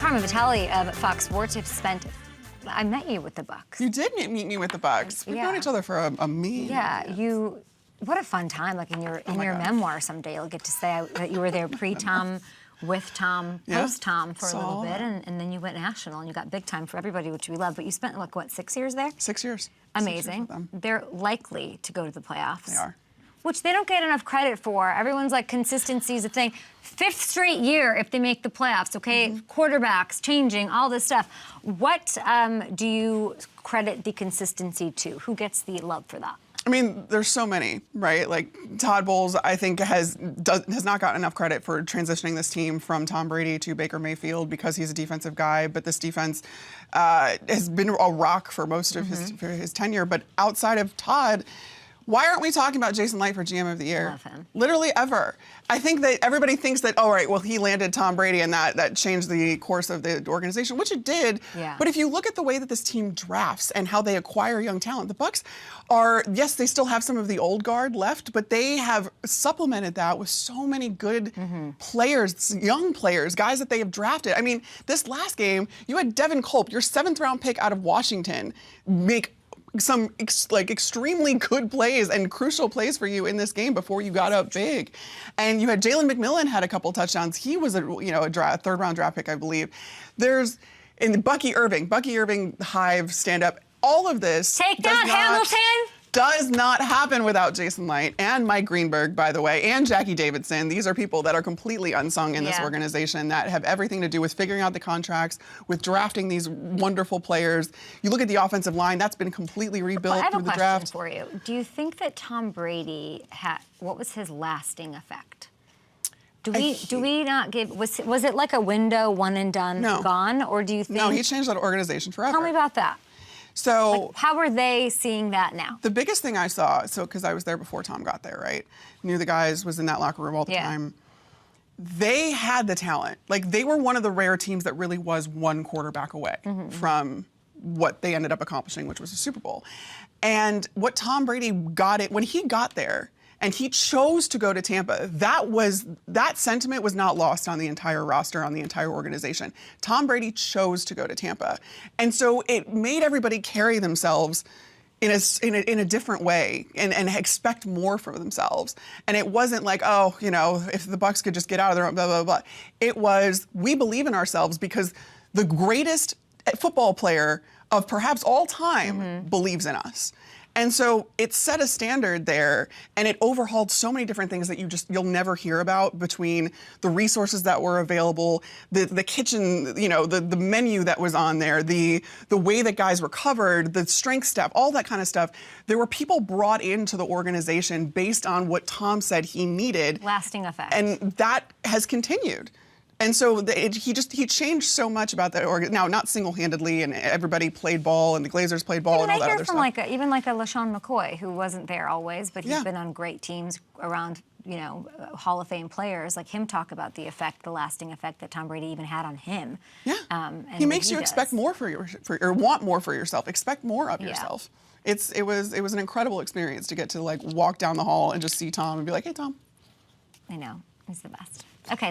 Carmen Vitali of Fox Sports have spent. I met you with the Bucs. You did meet me with the Bucs. We've known each other for a mean. Yeah, you. What a fun time! Like in your memoir someday, you'll get to say that you were there pre-Tom, with Tom, post-Tom for a little bit, and then you went national and you got big time for everybody, which we love. But you spent like what, 6 years there? 6 years. Amazing. 6 years with them. They're likely to go to the playoffs. They are. Which they don't get enough credit for. Everyone's like, consistency is a thing. 5th straight year if they make the playoffs, okay? Quarterbacks changing, all this stuff. What do you credit the consistency to? Who gets the love for that? I mean, there's so many, right? Like Todd Bowles, I think has not gotten enough credit for transitioning this team from Tom Brady to Baker Mayfield because he's a defensive guy. But this defense has been a rock for most of his tenure. But outside of Todd, why aren't we talking about Jason Light for GM of the Year? Love him. Literally ever. I think that everybody thinks that, oh, right, well, he landed Tom Brady and that changed the course of the organization, which it did. Yeah. But if you look at the way that this team drafts and how they acquire young talent, the Bucs are, yes, they still have some of the old guard left, but they have supplemented that with so many good players, young players, guys that they have drafted. I mean, this last game, you had Devin Culp, your 7th-round pick out of Washington, make some extremely good plays and crucial plays for you in this game before you got up big. And you had Jalen McMillan had a couple touchdowns. He was a 3rd-round draft pick, I believe. In Bucky Irving, Hive, stand up. All of this Take that, Hamilton! Does not happen without Jason Light and Mike Greenberg, by the way, and Jackie Davidson. These are people that are completely unsung in this organization that have everything to do with figuring out the contracts, with drafting these wonderful players. You look at the offensive line, that's been completely rebuilt through the draft. I have a question for you. Do you think that Tom Brady what was his lasting effect? Do we not give, was it like a window, one and done, gone? Or do you think? No, he changed that organization forever. Tell me about that. So, like, how are they seeing that now? The biggest thing I saw, because I was there before Tom got there, right? Knew the guys, was in that locker room all the time. They had the talent. Like, they were one of the rare teams that really was one quarterback away from what they ended up accomplishing, which was a Super Bowl. And what Tom Brady when he got there, and he chose to go to Tampa, that sentiment was not lost on the entire roster, on the entire organization. Tom Brady chose to go to Tampa. And so it made everybody carry themselves in a different way and expect more for themselves. And it wasn't like, oh, if the Bucs could just get out of their own, blah, blah, blah. It was, we believe in ourselves because the greatest football player of perhaps all time believes in us. And so it set a standard there, and it overhauled so many different things that you'll never hear about, between the resources that were available, the kitchen, the menu that was on there, the way that guys were covered, the strength staff, all that kind of stuff. There were people brought into the organization based on what Tom said he needed. Lasting effect. And that has continued. And so he changed so much about that org. Now, not single-handedly, and everybody played ball, and the Glazers played ball, and all that other stuff. Even like a LaShawn McCoy, who wasn't there always, but he's been on great teams around, Hall of Fame players, like him, talk about the lasting effect that Tom Brady even had on him. Yeah. And he makes you expect more or want more for yourself. Expect more of yourself. It was an incredible experience to get to walk down the hall and just see Tom and be like, hey, Tom. I know, he's the best.